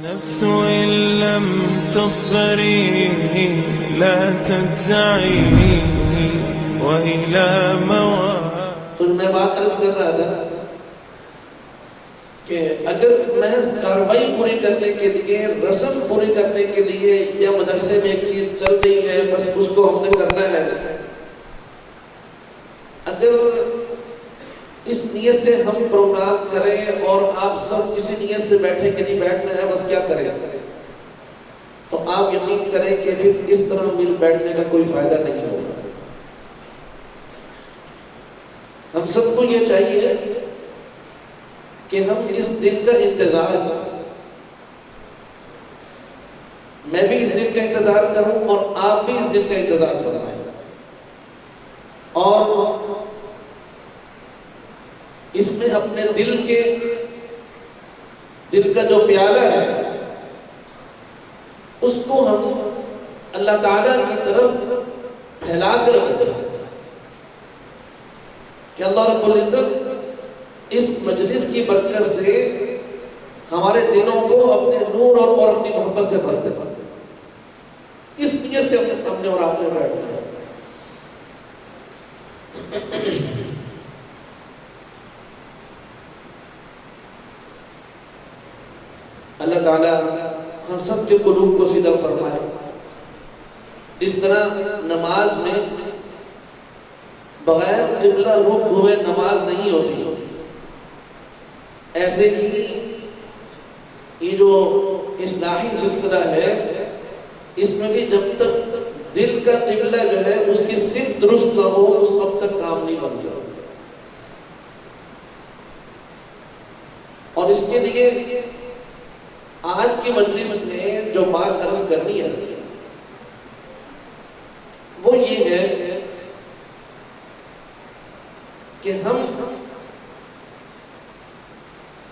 النفس إن لم تظفري لا تجزعي وإلى مواد. تو میں بات عرض کر رہا تھا کہ اگر محض کارروائی پوری کرنے کے لیے، رسم پوری کرنے کے لیے، یا مدرسے میں ایک چیز چل رہی ہے بس اس کو ہم نے کرنا ہے، اگر اس نیت سے ہم پروگرام کریں اور آپ سب کسی نیت سے بیٹھیں کہ نہیں بیٹھنا ہے بس کیا کریں، تو آپ یقین کریں کہ پھر اس طرح مل بیٹھنے کا کوئی فائدہ نہیں ہوگا. ہم سب کو یہ چاہیے کہ ہم اس دن کا انتظار کریں. میں بھی اس دن کا انتظار کروں اور آپ بھی اس دن کا انتظار فرمائیں، اور اس میں اپنے دل کا جو پیالہ ہے اس کو ہم اللہ تعالیٰ کی طرف پھیلا کر رکھیں کہ اللہ رب العزت اس مجلس کی برکت سے ہمارے دلوں کو اپنے نور اور اپنی محبت سے بھر دے. اس نیت سے ہم نے اور آپ نے بیٹھنا ہے. اللہ تعالیٰ ہم سب کے قلوب کو سیدھا فرمائے. اس طرح نماز میں بغیر قبلہ رخ ہوئے نماز نہیں ہوتی، ایسے ہی یہ جو اصلاحی سلسلہ ہے اس میں بھی جب تک دل کا قبلہ جو ہے اس کی صرف درست نہ ہو اس وقت تک کام نہیں بنتا. اور اس کے لیے آج کی مجلس میں جو بات عرض کرنی ہے وہ یہ ہے کہ ہم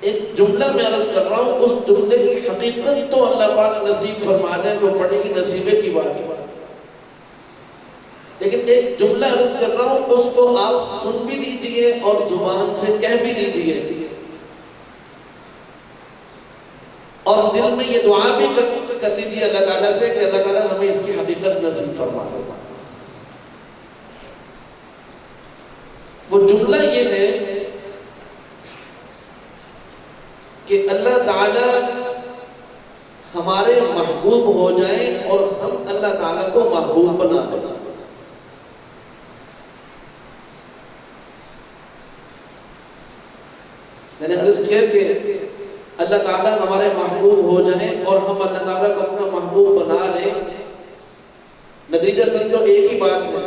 ایک جملہ میں عرض کر رہا ہوں، اس جملے کی حقیقت تو اللہ پاک نصیب فرما دیں تو بڑی ہی نصیبے کی بات ہے، لیکن ایک جملہ عرض کر رہا ہوں اس کو آپ سن بھی لیجئے اور زبان سے کہہ بھی لیجئے، اور دل میں یہ دعا بھی کر لیجئے اللہ تعالیٰ سے کہ اللہ تعالیٰ ہمیں اس کی حقیقت نصیب فرما دے. وہ جملہ یہ ہے کہ اللہ تعالیٰ ہمارے محبوب ہو جائیں اور ہم اللہ تعالیٰ کو محبوب بنا دیں. میں نے عرض کیا کہ اللہ تعالیٰ ہمارے محبوب ہو جائیں اور ہم اللہ تعالیٰ کو اپنا محبوب بنا لیں. نتیجہ تو ایک ہی بات ہے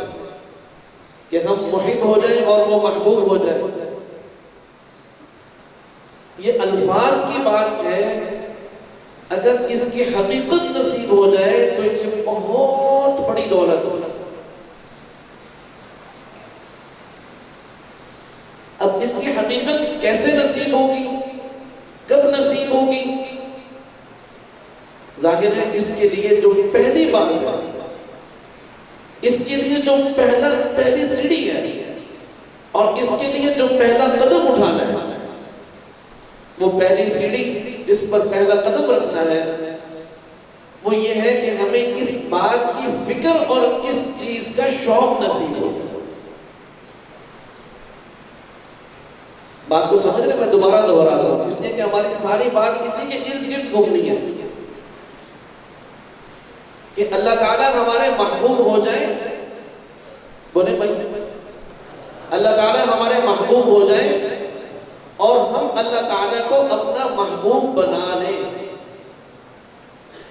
کہ ہم محب ہو جائیں اور وہ محبوب ہو جائیں. یہ الفاظ کی بات ہے، اگر اس کی حقیقت نصیب ہو جائے تو یہ بہت بڑی دولت ہے. اب اس کی حقیقت کیسے نصیب ہوگی، کب نصیب ہوگی؟ ظاہر ہے اس کے لیے جو پہلی بات ہے، اس کے لیے جو پہلی سیڑھی ہے اور اس کے لیے جو پہلا قدم اٹھانا ہے، وہ پہلی سیڑھی جس پر پہلا قدم رکھنا ہے وہ یہ ہے کہ ہمیں اس بات کی فکر اور اس چیز کا شوق نصیب ہو. بات کو سمجھ رہے؟ میں دوبارہ دہراتا ہوں اس لیے کہ ہماری ساری بات اسی کے ارد گرد گھومنی ہے کہ اللہ تعالیٰ ہمارے محبوب ہو جائیں. بولے بھائی، اللہ تعالیٰ ہمارے محبوب ہو جائیں اور ہم اللہ تعالیٰ کو اپنا محبوب بنا لیں.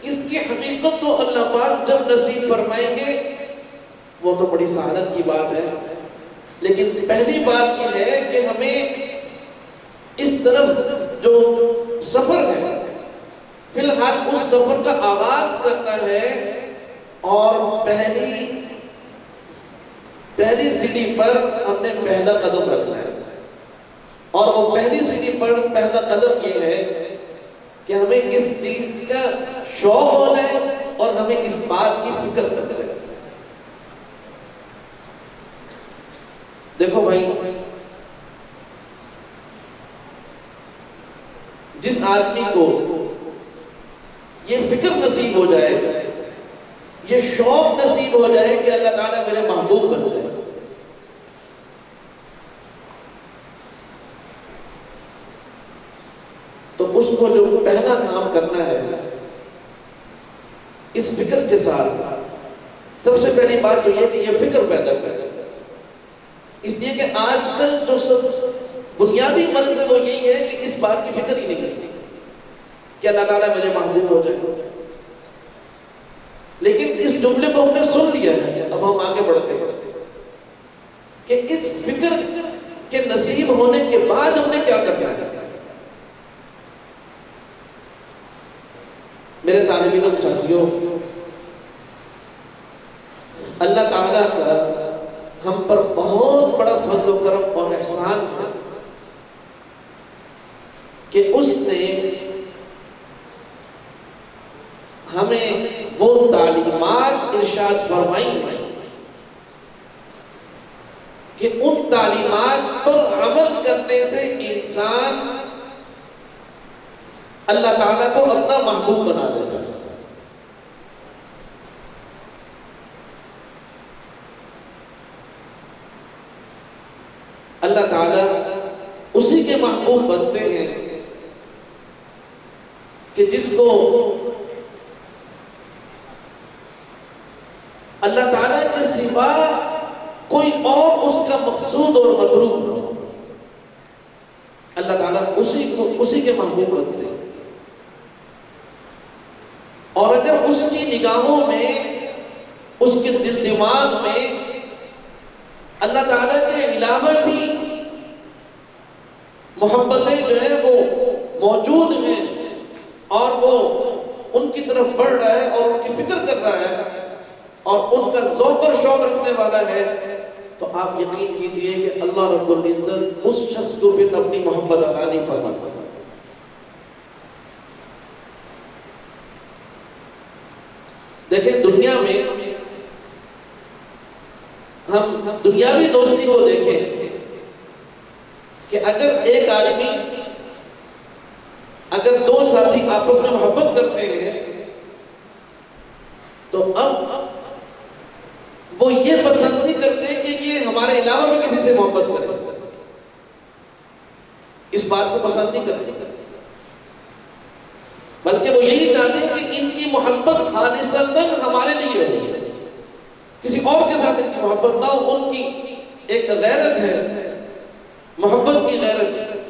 اس کی حقیقت تو اللہ پاک جب نصیب فرمائیں گے وہ تو بڑی سعادت کی بات ہے، لیکن پہلی بات یہ ہے کہ ہمیں اس طرف جو سفر ہے فی الحال اس سفر کا آغاز کرنا ہے اور پہلی سیڑھی پر ہم نے پہلا قدم رکھنا ہے. اور وہ پہلی سیڑھی پر پہلا قدم یہ ہے کہ ہمیں اس چیز کا شوق ہو جائے اور ہمیں اس بات کی فکر کر جائے. دیکھو بھائی، جس آدمی کو یہ فکر نصیب ہو جائے، یہ شوق نصیب ہو جائے کہ اللہ تعالیٰ میرے محبوب بن جائے، تو اس کو جو پہلا کام کرنا ہے اس فکر کے ساتھ، سب سے پہلی بات تو یہ کہ یہ فکر پیدا کرے، اس لیے کہ آج کل جو سب بنیادی مرض ہے وہ یہی ہے کہ اس بات کی فکر ہی نہیں کرتی کہ اللہ تعالیٰ میرے محبوب ہو جائے. لیکن اس جملے کو ہم نے سن لیا ہے، اب ہم آگے بڑھتے ہیں کہ اس فکر کے نصیب ہونے کے بعد ہم نے کیا کرنا ہے. میرے طالب علم ساتھیوں، اللہ تعالیٰ کا ہم پر بہت بڑا فضل و کرم اور احسان ہے کہ اس نے ہمیں وہ تعلیمات ارشاد فرمائی ہیں کہ ان تعلیمات پر عمل کرنے سے انسان اللہ تعالیٰ کو اپنا محبوب بنا دیتا ہے. اللہ تعالیٰ اسی کے محبوب بنتے ہیں کہ جس کو اللہ تعالیٰ کے سوا کوئی اور اس کا مقصود اور مطلوب نہ ہو. اللہ تعالیٰ اسی کے محبوب بنتے ہیں، اور اگر اس کی نگاہوں میں، اس کے دل دماغ میں اللہ تعالیٰ کے علاوہ بھی محبتیں جو ہیں وہ موجود ہیں اور وہ ان کی طرف بڑھ رہا ہے اور ان کی فکر کر رہا ہے اور ان کا ذوق اور شوق رکھنے والا ہے، تو آپ یقین کیجئے کہ اللہ رب العزت اس شخص کو بھی اپنی محبت عطا نہیں فرماتا. دیکھیں دنیا میں ہم دنیاوی دوستی کو دیکھیں کہ اگر ایک آدمی، اگر دو ساتھی آپس میں محبت کرتے ہیں تو اب وہ یہ پسند نہیں کرتے کہ یہ ہمارے علاوہ میں کسی سے محبت کرے، اس بات کو پسند نہیں کرتے، بلکہ وہ یہی چاہتے ہیں کہ ان کی محبت خالصتاً ہمارے لیے ہو، کسی اور کے ساتھ ان کی محبت نہ ہو. ان کی ایک غیرت ہے، محبت کی غیرت ہے،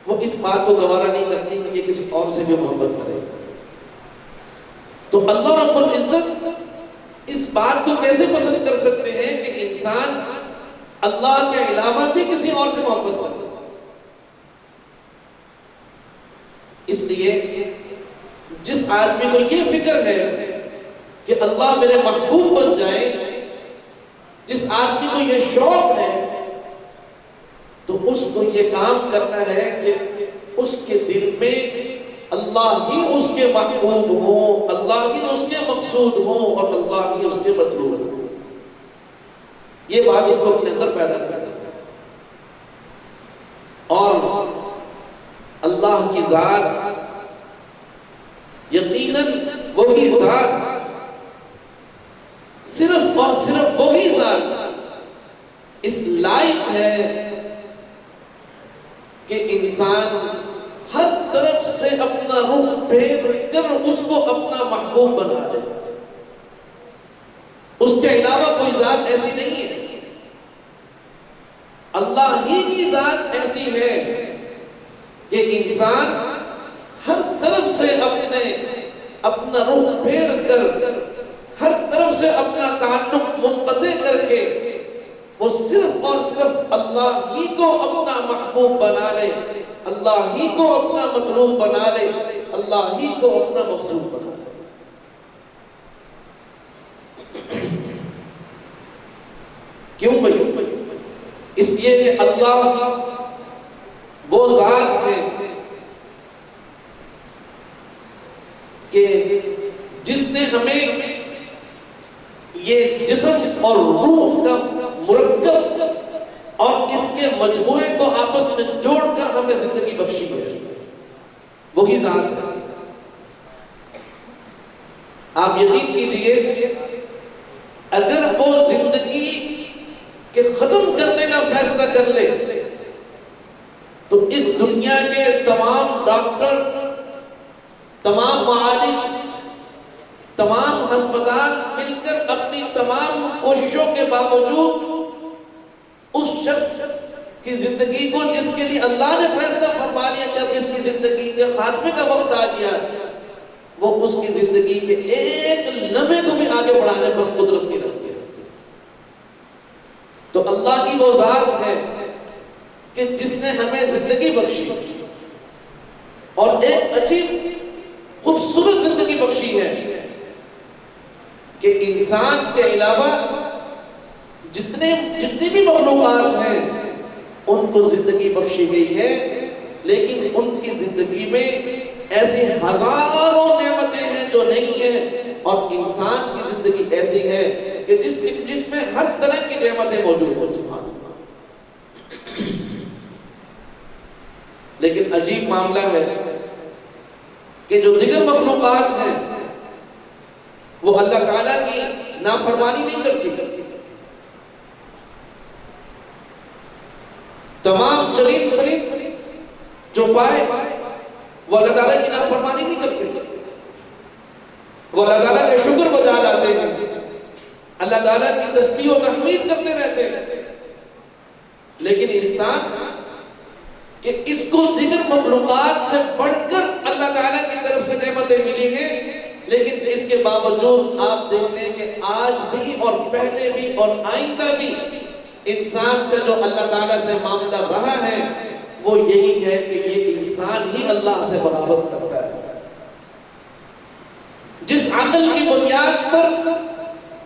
وہ اس بات کو گوارا نہیں کرتی کہ یہ کسی اور سے بھی محبت کرے. تو اللہ رب العزت اس بات کو کیسے پسند کر سکتے ہیں کہ انسان اللہ کے علاوہ بھی کسی اور سے محبت کرے. اس لیے جس آدمی کو یہ فکر ہے کہ اللہ میرے محبوب بن جائے، جس آدمی کو یہ شوق ہے، تو اس کو یہ کام کرنا ہے کہ اس کے دل میں اللہ ہی اس کے محبوب ہوں، اللہ ہی اس کے مقصود ہوں اور اللہ ہی اس کے مطلوب ہوں. یہ بات اس کو اپنے اندر پیدا کرنا ہے. اور اللہ کی ذات یقیناً وہی ذات، صرف اور صرف وہی ذات اس لائق ہے کہ انسان ہر طرف سے اپنا رخ پھیر کر اس کو اپنا محبوب بنا لے. اس کے علاوہ کوئی ذات ایسی نہیں ہے. اللہ ہی کی ذات ایسی ہے کہ انسان ہر طرف سے اپنا رخ پھیر کر، ہر طرف سے اپنا تعلق منقطع کر کے وہ صرف اور صرف اللہ ہی کو اپنا محبوب بنا لے، اللہ ہی کو اپنا مطلوب بنا لے، اللہ ہی کو اپنا مقصود بنا لے. کیوں بھائی؟ اس لیے کہ اللہ وہ ذات ہے کہ جس نے ہمیں یہ جسم اور روح کا مرکب اور اس کے مجموعے کو آپس میں جوڑ کر ہمیں زندگی بخشی ہے. وہی ذات ہے. آپ یقین کیجئے اگر وہ زندگی کے ختم کرنے کا فیصلہ کر لے تو اس دنیا کے تمام ڈاکٹر، تمام معالج، تمام ہسپتال مل کر اپنی تمام کوششوں کے باوجود اس شخص کی زندگی کو جس کے لیے اللہ نے فیصلہ فرما لیا کہ اب اس کی زندگی کے خاتمے کا وقت آ گیا، وہ اس کی زندگی کے ایک لمحے کو بھی آگے بڑھانے پر قدرت نہیں رکھتے۔ تو اللہ کی وہ ذات ہے کہ جس نے ہمیں زندگی بخشی اور ایک عجیب خوبصورت زندگی بخشی ہے کہ انسان کے علاوہ جتنی بھی مخلوقات ہیں ان کو زندگی بخشی گئی ہے، لیکن ان کی زندگی میں ایسی ہزاروں نعمتیں ہیں جو نہیں ہیں، اور انسان کی زندگی ایسی ہے کہ جس میں ہر طرح کی نعمتیں موجود ہیں۔ سبحان اللہ۔ لیکن عجیب معاملہ ہے کہ جو دیگر مخلوقات ہیں وہ اللہ تعالیٰ کی نافرمانی نہیں کرتی۔ تمام چرند پرند جو پائے وہ اللہ تعالیٰ کی نافرمانی نہیں کرتے، وہ اللہ تعالیٰ کے شکر بجا لاتے ہیں، اللہ تعالیٰ کی تسبیح و تحمید کرتے رہتے ہیں۔ لیکن انسان کہ اس کو دیگر مخلوقات سے بڑھ کر اللہ تعالیٰ کی طرف سے نعمتیں ملی ہیں، لیکن اس کے باوجود آپ دیکھ لیں کہ آج بھی اور پہلے بھی اور آئندہ بھی انسان کا جو اللہ تعالیٰ سے معاملہ رہا ہے وہ یہی ہے کہ یہ انسان ہی اللہ سے بغاوت کرتا ہے۔ جس عقل کی بنیاد پر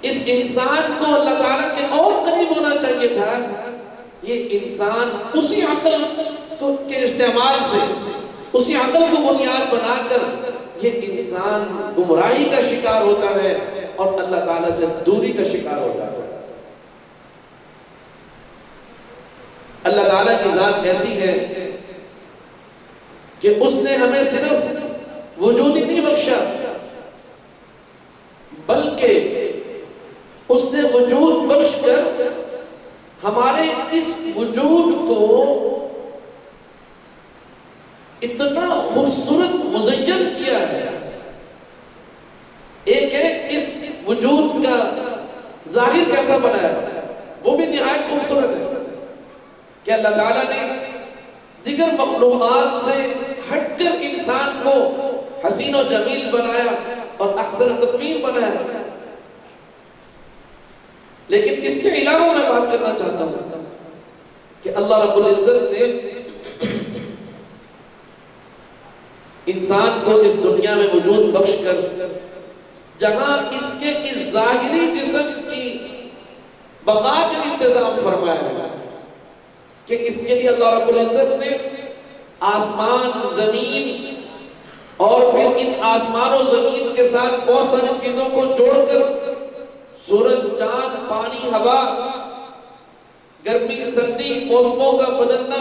اس انسان کو اللہ تعالیٰ کے اور قریب ہونا چاہیے تھا، یہ انسان اسی عقل کے استعمال سے، اسی عقل کو بنیاد بنا کر یہ انسان گمراہی کا شکار ہوتا ہے اور اللہ تعالیٰ سے دوری کا شکار ہوتا ہے۔ اللہ تعالیٰ کی ذات ایسی ہے کہ اس نے ہمیں صرف وجود ہی نہیں بخشا، بلکہ اس نے وجود بخش کر ہمارے اس وجود کو اتنا خوبصورت مزین کیا ہے۔ ایک ہے اس وجود کا ظاہر کیسا بنا ہے، وہ بھی نہایت خوبصورت ہے کہ اللہ تعالیٰ نے دیگر مخلوقات سے ہٹ کر انسان کو حسین و جمیل بنایا اور احسن تقویم بنایا۔ لیکن اس کے علاوہ میں بات کرنا چاہتا ہوں کہ اللہ رب العزت نے انسان کو اس دنیا میں وجود بخش کر جہاں اس کے اس ظاہری جسم کی بقا کا انتظام فرمایا ہے کہ اس کے لیے اللہ رب العزت نے آسمان، زمین اور پھر ان آسمان و زمین کے ساتھ بہت ساری چیزوں کو جوڑ کر سورج، چاند، پانی، ہوا، گرمی، سردی، موسموں کا بدلنا،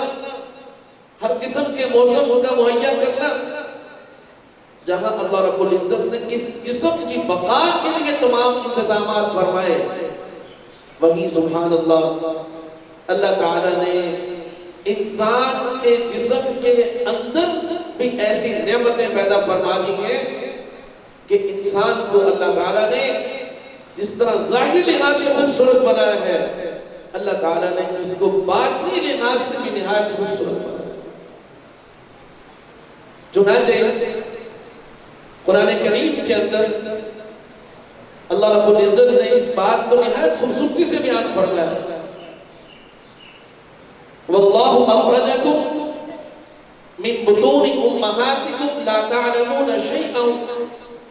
ہر قسم کے موسم کا مہیا کرنا، جہاں اللہ رب العزت نے اس جسم کی بقا کے لیے تمام انتظامات فرمائے، وہیں سبحان اللہ اللہ تعالیٰ نے انسان کے جسم کے اندر بھی ایسی نعمتیں پیدا فرما دی ہیں کہ انسان کو اللہ تعالیٰ نے جس طرح ظاہری لحاظ سے خوبصورت بنایا ہے، اللہ تعالیٰ نے اس کو باطنی لحاظ سے بھی نہایت خوبصورت بنایا۔ چنانچہ قرآن کریم کے اندر اللہ رب العزت نے اس بات کو نہایت خوبصورتی سے بیان فرمایا ہے، وَاللَّهُ أَخْرَجَكُم مِّن بُطُونِ أُمَّهَاتِكُمْ لَا تَعْلَمُونَ شَيْئًا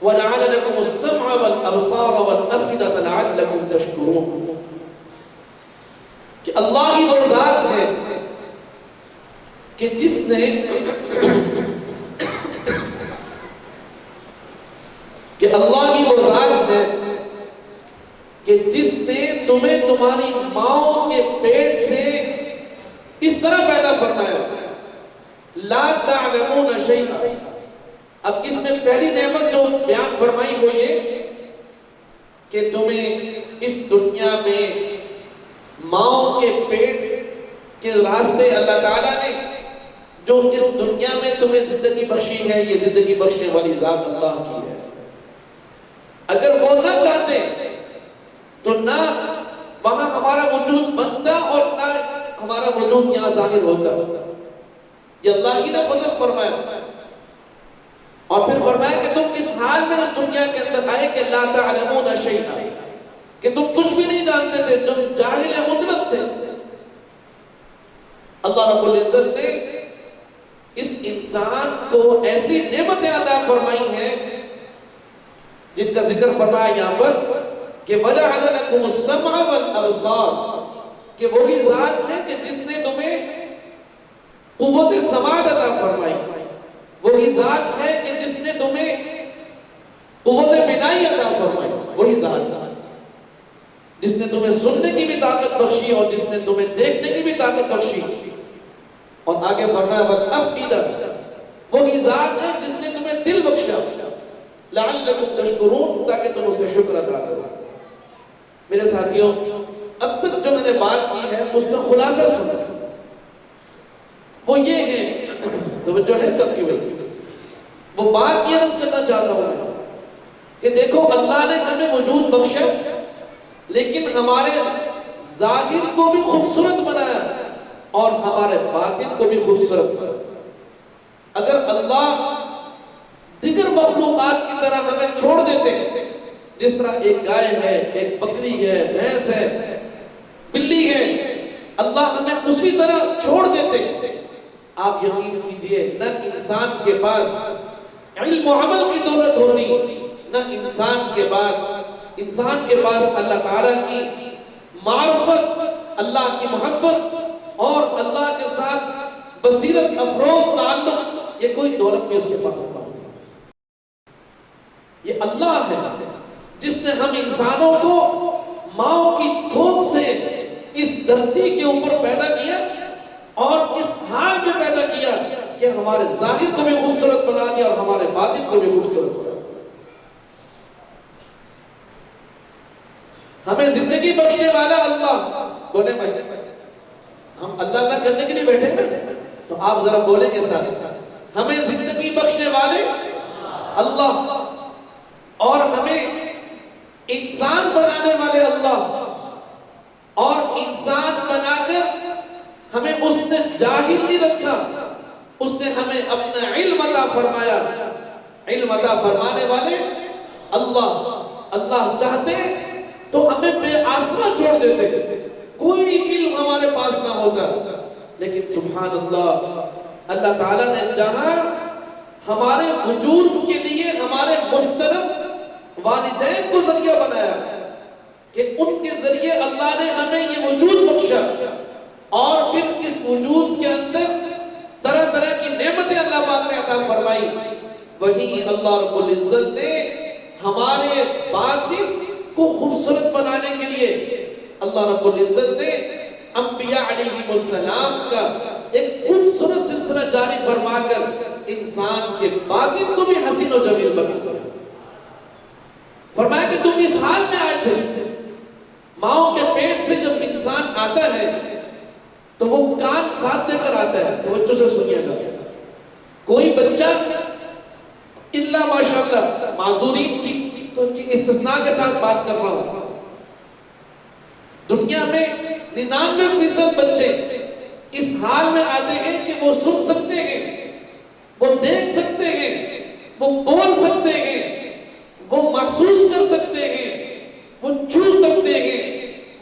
وَجَعَلَ لَكُمُ السَّمْعَ وَالْأَبْصَارَ وَالْأَفْئِدَةَ لَعَلَّكُمْ تَشْكُرُونَ کہ اللہ کی وہ ذات ہے کہ جس نے تمہیں تمہاری ماں کے پیٹ سے اس طرح پیدا فرمایا، لا تعلمون شیئا۔ اب اس میں پہلی نعمت جو بیان فرمائی وہ یہ کہ تمہیں اس دنیا میں ماؤں کے پیٹ کے راستے اللہ تعالیٰ نے جو اس دنیا میں تمہیں زندگی بخشی ہے، یہ زندگی بخشنے والی ذات اللہ کی ہے۔ اگر وہ نہ چاہتے تو نہ وہاں ہمارا وجود بنتا اور نہ ہمارا وجود یہاں ظاہر ہوتا۔ یہ اللہ ہی نے فضل فرمایا، اور پھر فرمایا کہ تم اس حال میں اس دنیا کے اندر آئے کہ لا تعلمون شیئا، کہ تم کچھ بھی نہیں جانتے تھے، تم جاہل مطلق تھے۔ اللہ رب العزت نے اس انسان کو ایسی نعمتیں عطا فرمائی ہیں جن کا ذکر فرمایا یہاں پر کہ وَجَعَلَ لَكُمُ السَّمْعَ وَالْأَبْصَارَ، کہ وہی ذات ہے کہ جس نے تمہیں قوت سماعت عطا فرمائی، وہی ذات ہے کہ جس نے تمہیں قوت بینائی عطا فرمائی، وہی ذات ہے جس نے تمہیں سننے کی بھی طاقت بخشی اور جس نے تمہیں دیکھنے کی بھی طاقت بخشی، اور آگے فرمایا وَالْأَفْئِدَةَ، وہی ذات ہے جس نے تمہیں دل بخشا لَعَلَّكُمْ تَشْكُرُونَ، تاکہ تم اس کا شکر ادا کرو۔ میرے ساتھیوں، اب تک جو میں نے بات کی ہے اس کا خلاصہ سنو، وہ یہ ہے، توجہ ہے سب کی وجہ، وہ بات یہ عرض کرنا چاہتا ہوں میں کہ دیکھو اللہ نے ہمیں وجود بخشا، لیکن ہمارے ظاہر کو بھی خوبصورت بنایا اور ہمارے باطن کو بھی خوبصورت بنایا۔ اگر اللہ دیگر مخلوقات کی طرح ہمیں چھوڑ دیتے، جس طرح ایک گائے ہے، ایک بکری ہے، بھینس ہے، بلی ہے، اللہ ہمیں اسی طرح چھوڑ دیتے، آپ یقین کیجئے نہ انسان کے پاس علم و عمل کی دولت ہوتی، نہ انسان کے پاس اللہ تعالیٰ کی معرفت، اللہ کی محبت اور اللہ کے ساتھ بصیرت افروز تعلق، یہ کوئی دولت بھی اس کے پاس نہیں ہوتی۔ یہ اللہ ہے جس نے ہم انسانوں کو ماں کی کوکھ سے اس دھرتی کے اوپر پیدا کیا اور اس حال میں پیدا کیا کہ ہمارے ظاہر کو بھی خوبصورت بنا دیا اور ہمارے باطن کو بھی خوبصورت بنا دیا۔ ہمیں زندگی بخشنے والا اللہ، بولے بھائی ہم اللہ اللہ کرنے کے لیے بیٹھے نا، تو آپ ذرا بولیں گے ساتھ، ہمیں زندگی بخشنے والے اللہ، اور ہمیں انسان بنانے والے اللہ، اور انسان بنا کر ہمیں اس نے جاہل نہیں رکھا، اس نے ہمیں اپنا علم عطا فرمایا، علم عطا فرمانے والے اللہ چاہتے تو ہمیں بے آسرا چھوڑ دیتے، کوئی علم ہمارے پاس نہ ہوتا، لیکن سبحان اللہ تعالیٰ نے جہاں ہمارے وجود کے لیے ہمارے محترم والدین کو ذریعہ بنایا کہ ان کے ذریعے اللہ نے ہمیں یہ وجود بخشا، اور پھر اس وجود کے اندر طرح طرح کی نعمتیں اللہ پاک نے عطا فرمائی، وہی اللہ رب العزت نے ہمارے باطن کو خوبصورت بنانے کے لیے اللہ رب العزت نے انبیاء علیہ السلام کا ایک خوبصورت سلسلہ جاری فرما کر انسان کے باطن کو بھی حسین و جمیل بنا دیا۔ فرمایا کہ تم اس حال میں آئے تھے، ماں کے پیٹ سے جب انسان آتا ہے تو وہ کان ساتھ دے کر آتا ہے، توجہ سے سنیے گا، کوئی بچہ الا ماشاءاللہ معذورین کی استثناء کے ساتھ بات کر رہا ہوں، دنیا میں 99% بچے اس حال میں آتے ہیں کہ وہ سن سکتے ہیں، وہ دیکھ سکتے ہیں، وہ بول سکتے ہیں، وہ محسوس کر سکتے ہیں، وہ چھو سکتے ہیں،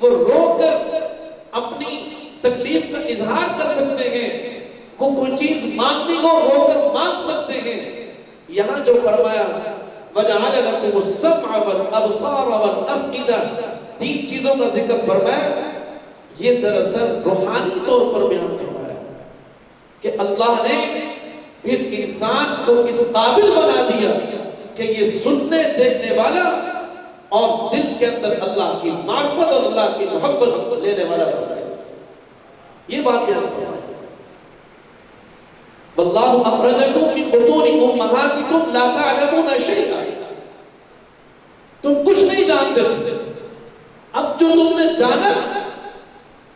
وہ رو کر اپنی تکلیف کا اظہار کر سکتے ہیں، وہ کوئی چیز مانگنی ہو رو کر مانگ سکتے ہیں۔ یہاں جو فرمایا وَجَعَلَ لَكُمُ السَّمْعَ وَالْأَبْصَارَ وَالْأَفْئِدَةَ، تین چیزوں کا ذکر فرمایا، یہ دراصل روحانی طور پر بیان فرمایا کہ اللہ نے پھر انسان کو اس قابل بنا دیا کہ یہ سننے دیکھنے والا اور دل کے اندر اللہ کی معرفت اور اللہ کی محبت لینے والا بن گیا۔ یہ بات بیان فرمایا، وَاللَّهُ أَخْرَجَكُم مِّن بُطُونِ أُمَّهَاتِكُمْ لَا تَعْلَمُونَ شَيْئًا، تم کچھ نہیں جانتے جانتے تھے. اب جو تم نے جانا،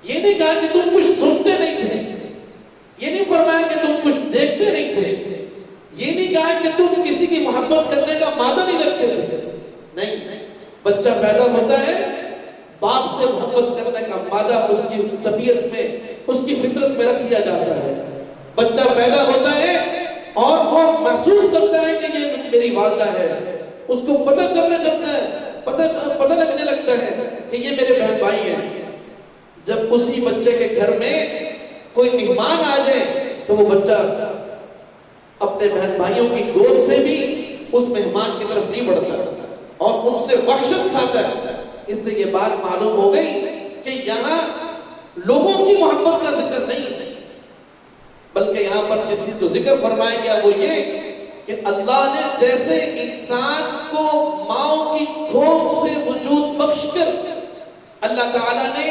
یہ نہیں کہا کہ تم کچھ سنتے نہیں تھے، یہ نہیں فرمایا کہ تم کچھ دیکھتے نہیں تھے، یہ نہیں کہا کہ تم کسی کی محبت کرنے کا مادہ نہیں رکھتے تھے. نہیں، بچہ پیدا ہوتا ہے، باپ سے محبت کرنے کا مادہ اس کی طبیعت میں، اس کی فطرت میں رکھ دیا جاتا ہے. بچہ پیدا ہوتا ہے اور وہ محسوس کرتا ہے کہ یہ میری والدہ ہے. اس کو پتہ چلتا ہے، پتہ لگنے لگتا ہے کہ یہ میرے بہن بھائی ہیں. جب اسی بچے کے گھر میں کوئی مہمان آ جائے تو وہ بچہ اپنے بہن بھائیوں کی گود سے بھی اس مہمان کی طرف نہیں بڑھتا اور ان سے وحشت کھاتا ہے. اس سے یہ بات معلوم ہو گئی کہ یہاں لوگوں کی محبت کا ذکر نہیں ہے، بلکہ یہاں پر جس چیز کو ذکر فرمایا گیا وہ یہ کہ اللہ نے جیسے انسان کو ماں کی کھوج سے وجود بخش کر اللہ تعالیٰ نے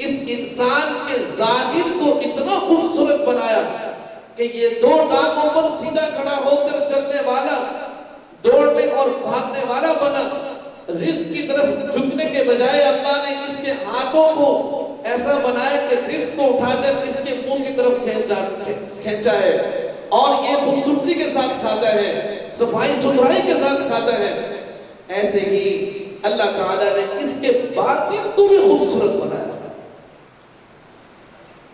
اس انسان کے ظاہر کو اتنا خوبصورت بنایا کہ یہ دو ٹانگوں پر سیدھا کھڑا ہو کر چلنے والا، دوڑنے اور بھاگنے والا بنا. رزق کی طرف جھکنے کے بجائے اللہ نے اس کے ہاتھوں کو ایسا بنایا کہ رزق کو اٹھا کر اس کے منہ کی طرف کھینچا ہے اور یہ خوبصورتی کے ساتھ کھاتا ہے، صفائی ستھرائی کے ساتھ کھاتا ہے. ایسے ہی اللہ تعالیٰ نے اس کے باطن کو بھی خوبصورت بنایا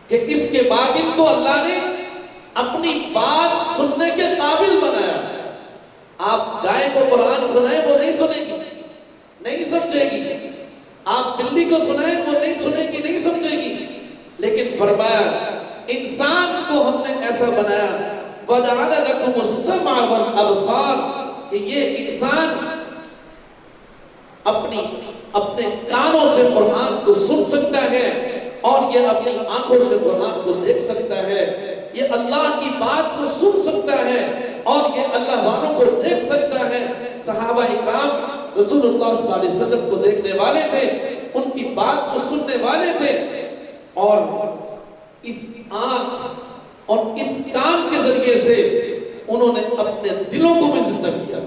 کہ اس کے باطن کو اللہ نے اپنی بات سننے کے قابل بنایا. آپ گائے کو قرآن سنائیں وہ نہیں سنے گی، نہیں سمجھے گی. آپ بلی کو سنائیں وہ نہیں سنے گی، نہیں سمجھے گی. لیکن فرمایا انسان کو ہم نے ایسا بنایا وَجَعَلَ لَكُمُ السَّمْعَ وَالْأَبْصَارَ کہ یہ انسان اپنے کانوں سے قرآن کو سن سکتا ہے اور یہ اپنی آنکھوں سے قرآن کو دیکھ سکتا ہے. یہ اللہ کی بات کو سن سکتا ہے اور یہ اللہ والوں کو دیکھ سکتا ہے. صحابہ اکرام رسول اللہ صلی اللہ علیہ وسلم کو دیکھنے والے تھے، ان کی بات کو سننے والے تھے، اور اس آنکھ اور اس کان کے ذریعے سے انہوں نے اپنے دلوں کو بھی زندہ کیا.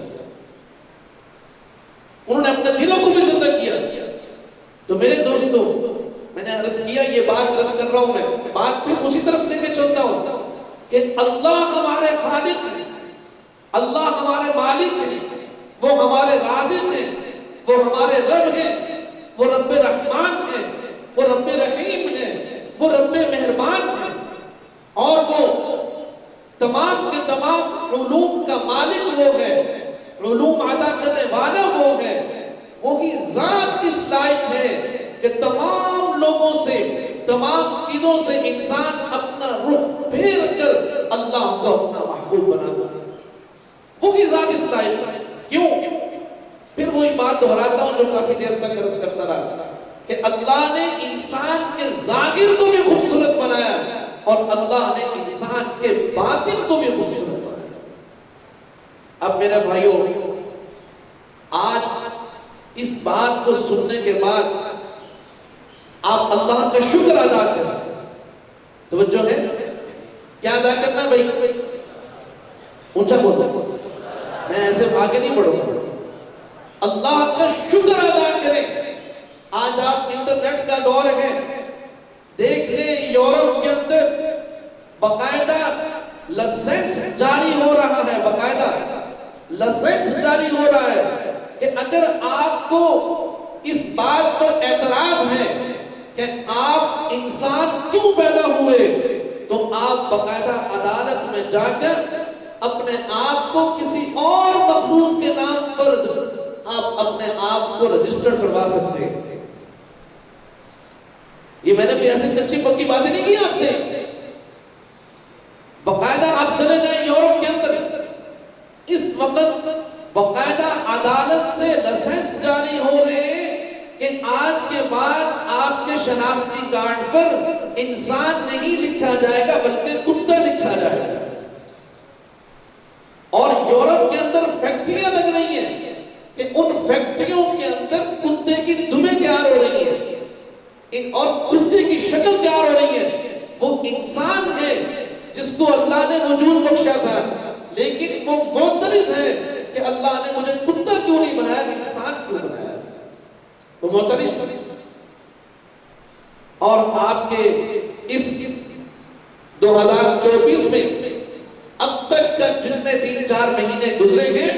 انہوں نے اپنے دلوں کو بھی زندہ کیا. تو میرے دوستو، میں نے عرض کیا، یہ بات عرض کر رہا ہوں، میں بات پھر اسی طرف لے کے چلتا ہوں کہ اللہ ہمارے خالق ہیں، اللہ ہمارے مالک ہیں، وہ ہمارے رازق ہیں، وہ ہمارے رب ہیں، وہ رب رحمان ہیں، وہ رب رحیم ہیں، وہ رب مہربان ہیں، اور وہ تمام کے تمام علوم کا مالک وہ ہے، علوم عطا کرنے والا وہ ہے. وہی ذات اس لائق ہے کہ تمام لوگوں سے، تمام چیزوں سے انسان اپنا رخ پھیر کر اللہ کو اپنا محبوب بنا. وہی ذات اس لائق ہے. کیوں؟ پھر وہی بات دہراتا ہوں جو کافی دیر تک عرض کرتا رہا کہ اللہ نے انسان کے ظاہر کو بھی خوبصورت بنایا اور اللہ نے انسان کے باطن کو بھی خوبصورت بنایا. اب میرے بھائیوں، آج اس بات کو سننے کے بعد آپ اللہ کا شکر ادا کریں. توجہ ہے؟ کیا ادا کرنا بھائی؟ اونچا بولتا، میں ایسے آگے نہیں بڑھوں گا. اللہ کا شکر ادا کریں. آج آپ انٹرنیٹ کا دور ہے، دیکھ لیں یورپ کے اندر باقاعدہ لائسنس جاری ہو رہا ہے، باقاعدہ لائسنس جاری ہو رہا ہے کہ اگر آپ کو اس بات پر اعتراض ہے کہ آپ انسان کیوں پیدا ہوئے، تو آپ باقاعدہ عدالت میں جا کر اپنے آپ کو کسی اور مخلوق کے نام پر آپ اپنے آپ کو رجسٹر کروا سکتے ہیں. یہ میں نے بھی ایسی کچی پکی باتیں نہیں کی آپ سے. باقاعدہ آپ چلے جائیں یورپ کے اندر، اس وقت باقاعدہ عدالت سے لائسنس جاری ہو رہے ہیں کہ آج کے بعد آپ کے شناختی کارڈ پر انسان نہیں لکھا جائے گا بلکہ کتا لکھا جائے گا. اور یورپ کے اندر فیکٹریاں لگ رہی ہیں کہ ان فیکٹریوں کے اندر کتے کی دمیں تیار ہو رہی ہیں اور کتے کی شکل تیار ہو رہی ہے. وہ انسان ہے جس کو اللہ نے وجود بخشا تھا، لیکن وہ معترض ہے کہ اللہ نے مجھے کتا کیوں نہیں بنایا، انسان کیوں بنایا. تو معترض، اور آپ کے اس 2024 میں اب تک کا جتنے 3-4 مہینے گزرے ہیں،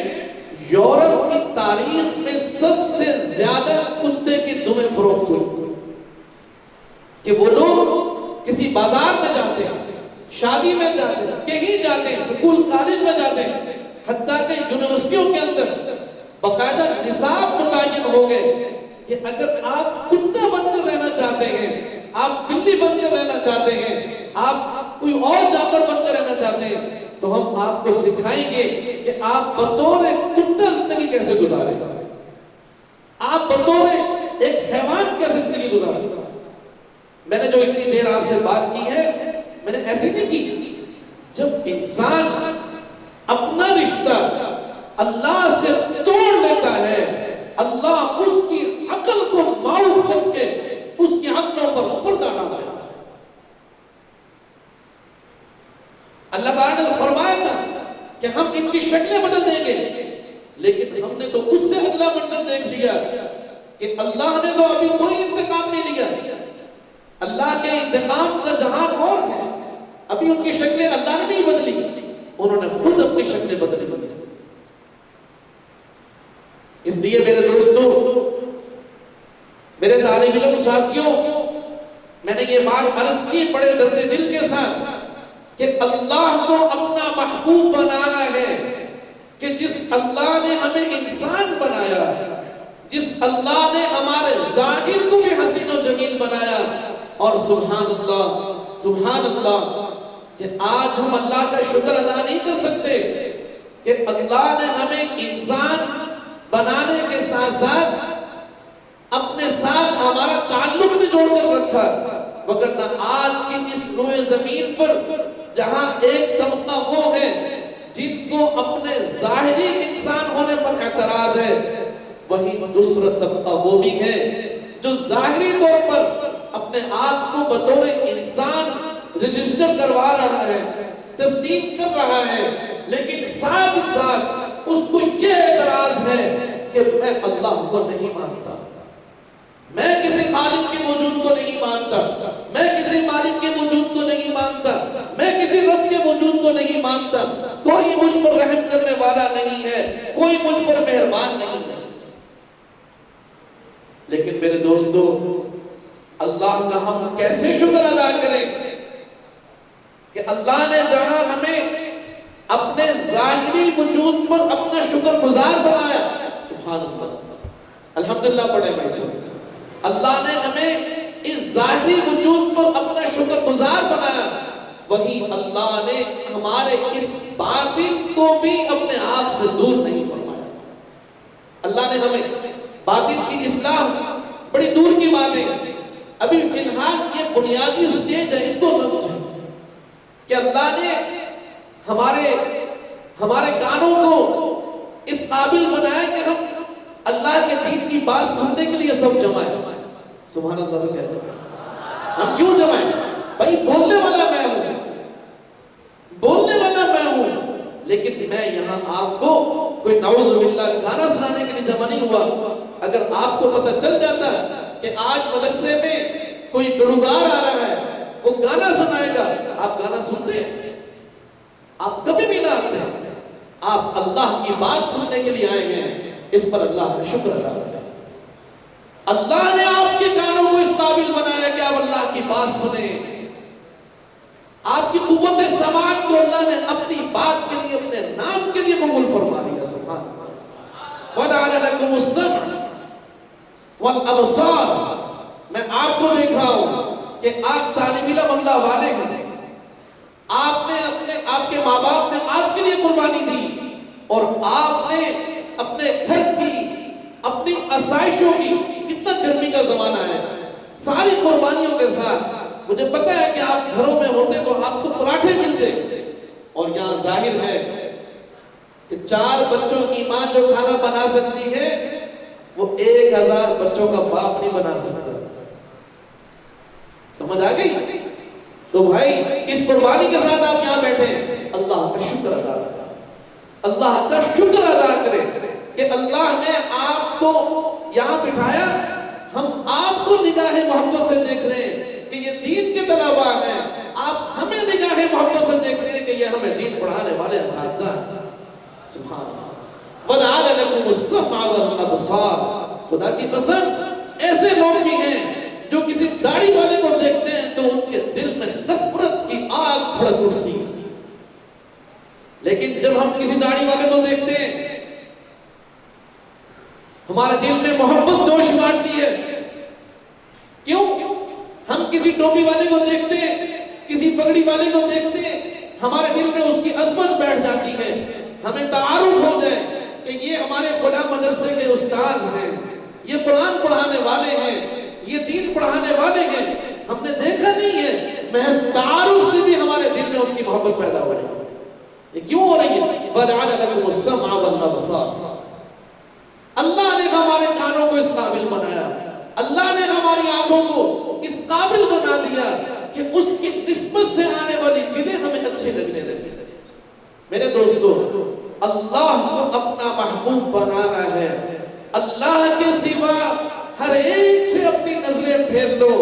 یورپ کی تاریخ میں سب سے زیادہ کتے کی دمیں فروخت ہوئی کہ وہ لوگ کسی بازار میں جاتے ہیں، شادی میں جاتے ہیں، کہیں جاتے ہیں، سکول کالج میں جاتے ہیں، حتیٰ کہ یونیورسٹیوں کے اندر باقاعدہ نصاب متعین ہو گئے کہ اگر آپ کتا بن کر رہنا چاہتے ہیں، آپ بلی بن کر رہنا چاہتے ہیں، آپ کوئی اور جانور بن کر رہنا چاہتے ہیں، تو ہم آپ کو سکھائیں گے کہ آپ بطور کتا زندگی کیسے گزاریں، آپ بطور ایک حیوان کیسے زندگی گزاریں۔ میں نے جو اتنی دیر آپ سے بات کی ہے، میں نے ایسے نہیں کی۔ جب انسان اپنا رشتہ اللہ سے توڑ لیتا ہے، اللہ اس کی عقل کو معاف کر کے اس کی عقلوں پر پردہ ڈال دیتا ہے۔ اللہ تعالیٰ نے فرمایا تھا کہ ہم ان کی شکلیں بدل دیں گے، لیکن ہم نے تو اس سے اگلا منظر دیکھ لیا کہ اللہ نے تو ابھی کوئی انتقام نہیں لیا۔ اللہ کے انتقام کا جہان اور ہے، ابھی ان کی شکلیں اللہ نے نہیں بدلی، انہوں نے خود اپنی شکلیں بدلی۔ اس لیے میرے دوستوں، میرے طالب علم ساتھیوں، میں نے یہ بات عرض کی بڑے درد دل کے ساتھ کہ اللہ کو اپنا محبوب بنانا ہے، کہ جس اللہ نے ہمیں انسان بنایا، جس اللہ نے ہمارے ظاہر کو بھی حسین و جمیل بنایا، اور سبحان اللہ کہ آج ہم اللہ کا شکر ادا نہیں کر سکتے کہ اللہ نے ہمیں انسان بنانے کے ساتھ ساتھ اپنے ساتھ ہمارا تعلق بھی جوڑ کر رکھا، وگرنہ آج کی اس روئے زمین پر جہاں ایک طبقہ وہ ہے جن کو اپنے ظاہری انسان ہونے پر اعتراض ہے، وہیں دوسرا طبقہ وہ بھی ہے جو ظاہری طور پر اپنے آپ کو بطور انسان رجسٹر کروا رہا ہے، تصدیق کر رہا ہے، لیکن ساتھ ساتھ اس کو یہ اعتراض ہے کہ میں اللہ کو نہیں مانتا، میں کسی خالق کے وجود کو نہیں مانتا، میں کسی مالک کے وجود کو نہیں مانتا، میں کسی رب کے وجود کو نہیں مانتا، کوئی مجھ پر رحم کرنے والا نہیں ہے، کوئی مجھ پر مہربان نہیں ہے۔ لیکن میرے دوستو، اللہ کا ہم کیسے شکر ادا کریں کہ اللہ نے جہاں ہمیں اپنے ظاہری وجود پر اپنا شکر گزار بنایا، سبحان اللہ، الحمدللہ پڑھے بھائی صاحب، اللہ نے ہمیں اس ظاہری وجود پر اپنا شکر گزار بنایا، وہی اللہ نے ہمارے اس باطن کو بھی اپنے آپ سے دور نہیں فرمایا۔ اللہ نے ہمیں باطن کی اصلاح بڑی دور کی بات ہے، ابھی فی الحال یہ بنیادی سٹیج ہے، اس کو سمجھیں کہ اللہ نے ہمارے کانوں کو اس قابل بنایا کہ ہم اللہ کے دین کی بات سننے کے لیے سب جمع ہیں۔ سبحان اللہ تو کہتے ہیں، ہم کیوں جمع ہیں؟ بھائی بولنے والا میں ہوں، بولنے والا میں ہوں، لیکن میں یہاں آپ کو کوئی نعوذ باللہ گانا سنانے کے لیے جمع نہیں ہوا۔ اگر آپ کو پتہ چل جاتا کہ آج مدرسے میں کوئی گلوکار آ رہا ہے، وہ گانا سنائے گا، آپ گانا سنتے ہیں؟ آپ کبھی بھی نہ آتے ہیں، آپ اللہ کی بات سننے کے لیے آئے ہیں، اس پر اللہ کا شکر ادا کریں۔ اللہ نے آپ کے کانوں کو اس قابل بنایا کہ آپ اللہ کی بات سنیں، آپ کی قوت سماعت کو اللہ نے اپنی بات کے لیے، اپنے نام کے لیے قبول فرما لیا۔ سبحان اللہ۔ وَجَعَلَ لَكُمُ السَّمْعَ وَالْأَبْصَارَ، میں آپ کو دیکھا ہوں کہ آپ طالب علم اللہ والے ہیں، آپ کے ماں باپ نے آپ کے لیے قربانی دی، اور آپ نے اپنے گھر کی، اپنی آسائشوں کی، کتنا گرمی کا زمانہ ہے، ساری قربانیوں کے ساتھ مجھے پتہ ہے کہ آپ گھروں میں ہوتے تو آپ کو پراٹھے ملتے، اور یہاں ظاہر ہے کہ 4 بچوں کی ماں جو کھانا بنا سکتی ہے وہ 1000 بچوں کا باپ نہیں بنا سکتا۔ سمجھ آ گئی؟ تو بھائی اس قربانی کے ساتھ آپ یہاں بیٹھے ہیں، اللہ کا شکر ادا کریں، اللہ کا شکر ادا کریں کہ اللہ نے آپ کو یہاں بٹھایا، ہم آپ کو نگاہ محبت سے دیکھ رہے ہیں کہ یہ دین کے طلباء ہیں، آپ ہمیں نگاہ محبت سے دیکھ رہے ہیں کہ یہ ہمیں دین پڑھانے والے اساتذہ ہیں۔ سبحان اللہ۔ وَجَعَلَ لَكُمُ السَّمْعَ وَالْأَبْصَارَ، خدا کی قسم ایسے لوگ بھی ہیں جو کسی داڑھی والے کو دیکھتے ہیں تو ان کے دل میں نفرت کی آگ بھڑک اٹھتی ہے، لیکن جب ہم کسی داڑھی والے کو دیکھتے ہیں ہمارے دل میں محبت جوش مارتی ہے۔ کیوں؟ ہم کسی ٹوپی والے کو دیکھتے ہیں، کسی پگڑی والے کو دیکھتے ہیں، ہمارے دل میں اس کی عظمت بیٹھ جاتی ہے، ہمیں تعارف ہو جائے کہ یہ ہمارے فلاں مدرسے کے استاذ ہیں، یہ قرآن پڑھانے والے ہیں، یہ دین پڑھانے والے ہیں، ہم نے دیکھا نہیں ہے، محض تعارف سے بھی ہمارے دل میں ان کی محبت پیدا ہو رہی ہے۔ یہ کیوں ہو رہی ہے؟ وَجَعَلَ لَكُمُ السَّمْعَ وَالْأَبْصَارَ، اللہ نے ہمارے کانوں کو اس قابل بنایا، اللہ نے ہماری آنکھوں کو اس قابل بنا دیا کہ اس کی نسبت سے آنے والی چیزیں ہمیں اچھی لگنے لگی۔ میرے دوستو، اللہ کو اپنا محبوب بنانا ہے، اللہ کے سوا ہر ایک سے اپنی نظریں پھیر لو،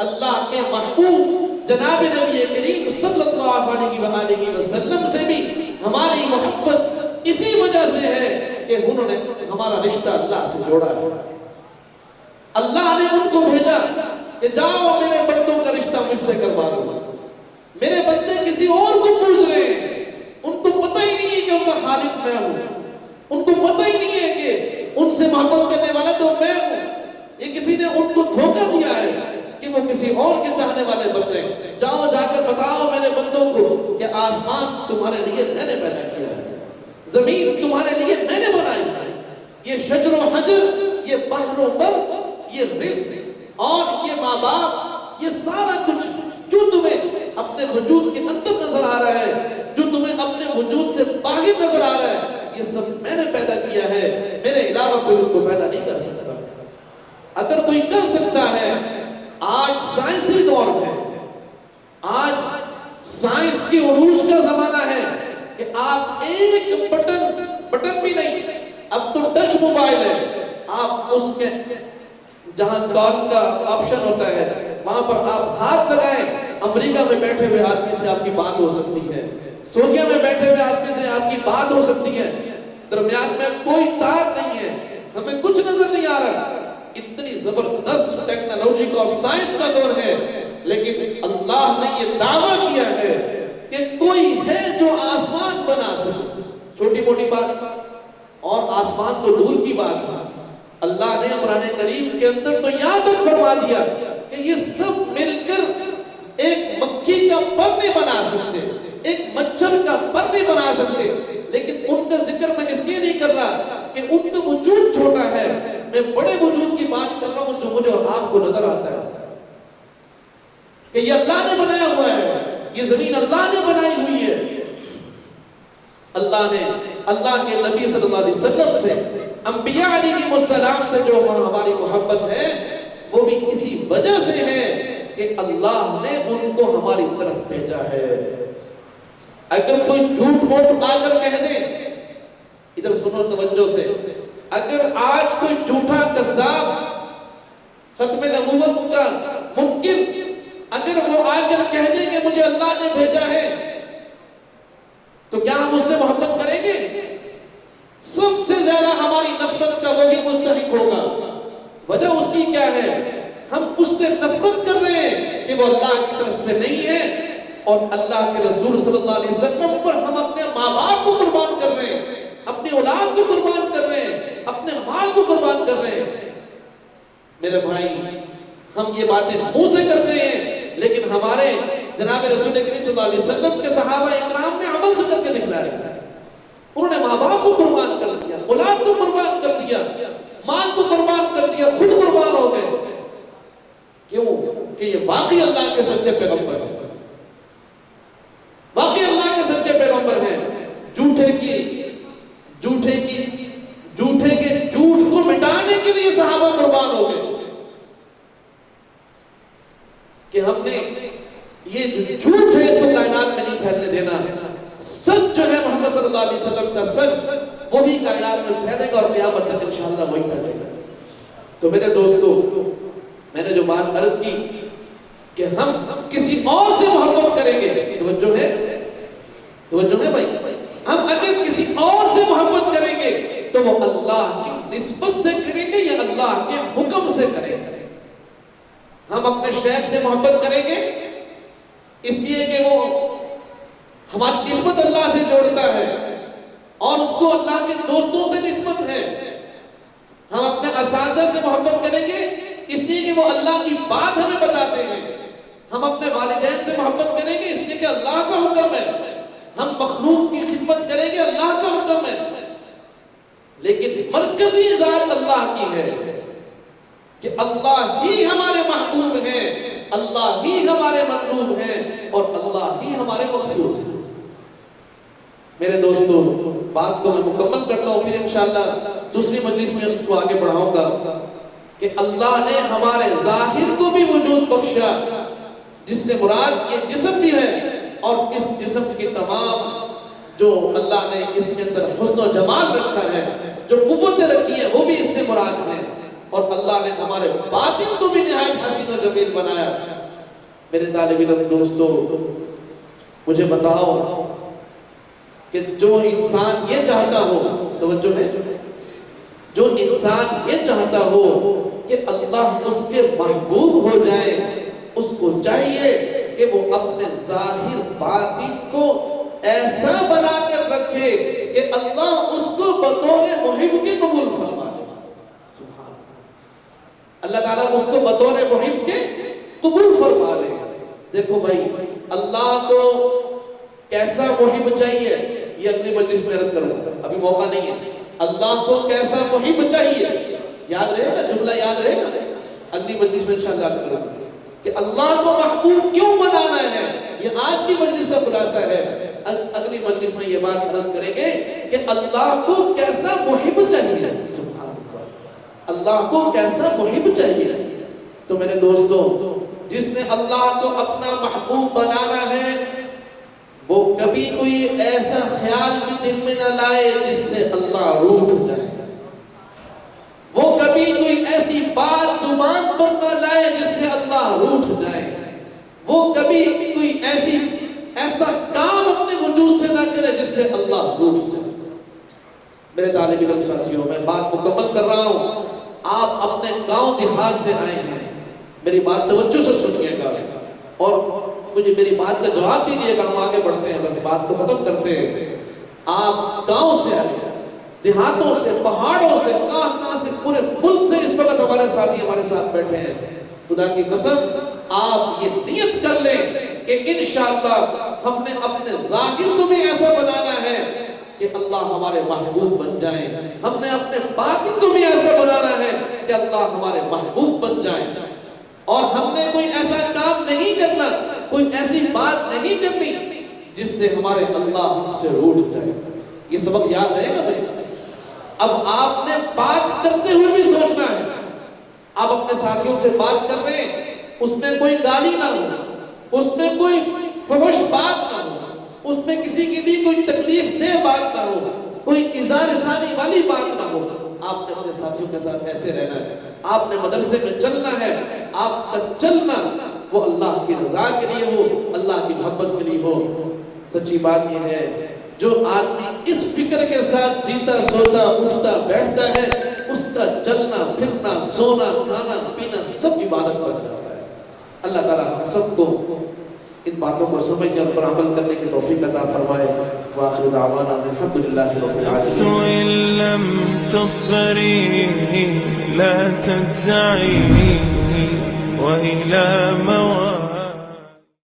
اللہ کے محبوب جناب نبی کریم صلی اللہ علیہ وآلہ وسلم سے بھی ہماری محبت اسی وجہ سے ہے کہ انہوں نے ہمارا رشتہ اللہ سے جوڑا ہے۔ اللہ نے ان کو بھیجا کہ جاؤ میرے بندوں کا رشتہ مجھ سے کروا دو۔ میرے بندے کسی اور کو پوچھ رہے ہیں، ان کو پتہ ہی نہیں ہے کہ ان کا خالق میں ہوں، ان کو پتہ ہی نہیں ہے کہ ان سے محبت کرنے والا تو میں ہوں۔ یہ کسی نے ان کو دھوکہ دیا ہے کہ وہ کسی اور کے چاہنے والے بن رہے ہیں۔ جاؤ جا کر بتاؤ میرے بندوں کو کہ آسمان تمہارے لیے میں نے پیدا کیا ہے، زمین تمہارے لیے میں نے بنائی ہے، یہ شجر و حجر، یہ بحر و بر، یہ رزق اور یہ ماں باپ، یہ سارا کچھ جو تمہیں اپنے وجود کے اندر نظر آ رہا ہے، جو تمہیں اپنے وجود سے باہر نظر آ رہا ہے، یہ سب میں نے پیدا کیا ہے، میرے علاوہ کوئی ان کو پیدا نہیں کر سکتا۔ اگر کوئی کر سکتا ہے، آج سائنسی دور ہے، آج سائنس کی عروج کا زمانہ ہے کہ آپ ایک بٹن بھی نہیں، اب تو ٹچ موبائل ہے، آپ اس کے جہاں کال کا آپشن ہوتا ہے وہاں پر آپ ہاتھ لگائیں، امریکہ میں بیٹھے ہوئے آدمی سے آپ کی بات ہو سکتی ہے، سوریا میں بیٹھے ہوئے آدمی سے آپ کی بات ہو سکتی ہے، درمیان میں کوئی تار نہیں ہے، ہمیں کچھ نظر نہیں آ رہا۔ اتنی زبردست ٹیکنالوجی کا اور سائنس کا دور ہے، لیکن اللہ نے یہ دعویٰ کیا ہے کہ کوئی ہے جو آسمان بنا سکے۔ چھوٹی موٹی بات اور آسمان تو دور کی بات ہے، اللہ نے قرآن کریم کے اندر تو یہاں تک فرما دیا کہ یہ سب مل کر ایک مکھی کا پر نہیں بنا سکتے، ایک مچھر کا پر نہیں بنا سکتے، لیکن ان کا ذکر میں اس لیے نہیں کر رہا کہ ان کا وجود چھوٹا ہے، میں بڑے وجود کی بات کر رہا ہوں جو مجھے اور آپ کو نظر آتا ہے کہ یہ اللہ نے بنایا ہوا ہے، یہ زمین اللہ نے بنائی ہوئی ہے۔ اللہ نے اللہ کے نبی صلی اللہ علیہ وسلم سے، انبیاء علیہ السلام سے جو ہماری محبت ہے وہ بھی اسی وجہ سے ہے کہ اللہ نے ان کو ہماری طرف بھیجا ہے۔ اگر کوئی جھوٹ موٹ آ کر کہہ دے، ادھر سنو توجہ سے، اگر آج کوئی جھوٹا کذاب ختم نبوت کا ممکن اگر وہ آ کر کہہ دے کہ مجھے اللہ نے بھیجا ہے تو کیا ہم اس سے محبت کریں گے؟ سب سے زیادہ ہماری نفرت کا وہی مستحق ہوگا۔ وجہ اس کی کیا ہے؟ ہم اس سے نفرت کر رہے ہیں کہ وہ اللہ کی طرف سے نہیں ہے، اور اللہ کے رسول صلی اللہ علیہ وسلم پر ہم اپنے ماں باپ کو قربان کر رہے ہیں، اپنی اولاد کو قربان کر رہے ہیں، اپنے مال کو قربان کر رہے ہیں۔ میرے بھائی، ہم یہ باتیں منہ سے کر رہے ہیں، لیکن ہمارے جناب رسول کریم صلی اللہ علیہ وسلم کے صحابہ اکرام نے عمل سے کر کے دکھلایا۔ انہوں نے ماں باپ کو قربان کر دیا، اولاد کو قربان کر دیا، مال کو قربان کر دیا، خود قربان ہو گئے۔ کیوں؟ کہ یہ واقعی اللہ کے سچے پیغمبر ہیں، واقعی اللہ کے سچے پیغمبر ہیں۔ جھوٹے کے جھوٹ کو مٹانے کے لیے صحابہ قربان ہو گئے کہ ہم نے یہ جو جھوٹ ہے اس کو کائنات میں نہیں پھیلنے دینا، سچ جو ہے محمد صلی اللہ علیہ وسلم کا سچ وہی کائنات میں پھیلے گا اور قیامت تک انشاءاللہ وہی پھیلے گا۔ تو میرے دوستو، میں نے جو بات عرض کی کہ ہم کسی اور سے محبت کریں گے، توجہ ہے بھائی، ہم اگر کسی اور سے محبت کریں گے تو وہ اللہ کی نسبت سے کریں گے یا اللہ کے حکم سے کریں گے؟ ہم اپنے شیخ سے محبت کریں گے اس لیے کہ وہ ہماری نسبت اللہ سے جوڑتا ہے اور اس کو اللہ کے دوستوں سے نسبت ہے۔ ہم اپنے اساتذہ سے محبت کریں گے اس لیے کہ وہ اللہ کی بات ہمیں بتاتے ہیں۔ ہم اپنے والدین سے محبت کریں گے اس لیے کہ اللہ کا حکم ہے۔ ہم مخلوق کی خدمت کریں گے، اللہ کا حکم ہے۔ لیکن مرکزی ذات اللہ کی ہے کہ اللہ ہی ہمارے محبوب ہیں، اللہ ہی ہمارے مطلوب ہیں اور اللہ ہی ہمارے مقصود ہیں۔ میرے دوستو، بات کو میں مکمل کرتا ہوں، پھر انشاءاللہ دوسری مجلس میں اس کو آگے بڑھاؤں گا کہ اللہ نے ہمارے ظاہر کو بھی وجود بخشا، جس سے مراد یہ جسم بھی ہے اور اس جسم کی تمام جو اللہ نے اس کے اندر حسن و جمال رکھا ہے، جو قوتیں رکھی ہیں، وہ بھی اس سے مراد ہیں، اور اللہ نے ہمارے باطن کو بھی نہایت حسین و جمیل بنایا۔ میرے طالب علم دوستو، مجھے بتاؤ کہ جو انسان یہ چاہتا ہو، توجہ ہے، جو انسان یہ چاہتا ہو کہ اللہ اس کے محبوب ہو جائے، اس کو چاہیے کہ وہ اپنے ظاہر باطن کو ایسا بنا کر رکھے کہ اللہ اس کو بطور محب کے قبول فرما لے۔ سبحان اللہ تعالیٰ اس کو بطور محب کے قبول فرما لے۔ دیکھو بھائی، اللہ کو کیسا محب چاہیے یہ اگلی مجلس میں عرض کروں گا، ابھی موقع نہیں ہے۔ اللہ کو کیسا محب چاہیے، یاد رہے گا جملہ، یاد رہے گا، اگلی مجلس میں انشاءاللہ عرض کروں گا کہ اللہ کو محبوب کیوں بنانا ہے، یہ آج کی مجلس کا خلاصہ ہے۔ اگلی مجلس میں یہ بات عرض کریں گے کہ اللہ کو کیسا محب چاہیے، سبحان اللہ، اللہ کو کیسا محب چاہیے۔ تو میرے دوستو، جس نے اللہ کو اپنا محبوب بنانا ہے وہ کبھی کوئی ایسا خیال بھی دل میں نہ لائے جس سے اللہ روٹھ جائے، وہ کبھی کوئی ایسی بات زبان پر نہ لائے جس سے اللہ روٹھ جائے، وہ کبھی کوئی ایسا کام اپنے وجود سے نہ کرے جس سے اللہ روٹھ جائے۔ میرے طالب علم ساتھیوں، میں بات مکمل کر رہا ہوں، آپ اپنے گاؤں دیہات سے آئے ہیں، میری بات توجہ سے سنیے گا اور مجھے میری بات کا جواب دیجیے گا، ہم آگے بڑھتے ہیں، بس بات کو ختم کرتے ہیں۔ آپ گاؤں سے آئے، دیہاتوں سے، پہاڑوں سے، کہاں سے، پورے ملک سے اس وقت ہمارے ساتھی ہمارے ساتھ بیٹھے ہیں۔ خدا کی قسم، آپ یہ نیت کر لیں کہ انشاءاللہ ہم نے اپنے ظاہر کو بھی ایسا بنانا ہے کہ اللہ ہمارے محبوب بن جائیں، ہم نے اپنے باطن کو بھی ایسا بنانا ہے کہ اللہ ہمارے محبوب بن جائیں، اور ہم نے کوئی ایسا کام نہیں کرنا، کوئی ایسی بات نہیں کرنی جس سے ہمارے اللہ ہم سے روٹھ جائے۔ یہ سبق یاد رہے گا بھائی؟ اب آپ نے بات کرتے ہوئے بھی سوچنا ہے، آپ اپنے ساتھیوں سے بات کر رہے ہیں، اس میں کوئی گالی نہ ہو، اس میں کوئی فحش بات نہ ہو، اس میں کسی کے لیے کوئی تکلیف دہ بات نہ ہو، کوئی اظہار ثانی والی بات نہ ہو۔ آپ نے اپنے ساتھیوں کے ساتھ ایسے رہنا ہے، آپ نے مدرسے میں چلنا ہے، آپ کا چلنا وہ اللہ کی رضا کے لیے ہو، اللہ کی محبت کے لیے ہو۔ سچی بات یہ ہے، جو آدمی اس فکر کے ساتھ جیتا سوتا اٹھتا بیٹھتا ہے، اس کا چلنا پھرنا سونا کھانا پینا سب عبادت بن جاتا ہے۔ اللہ تعالیٰ ہم سب کو ان باتوں کو سمجھنے اور پر عمل کرنے کی توفیق عطا فرمائے۔ وآخر دعوانا الحمدللہ رب العالمین۔ وإن لم تظفري لا تجزعي وإلى موعد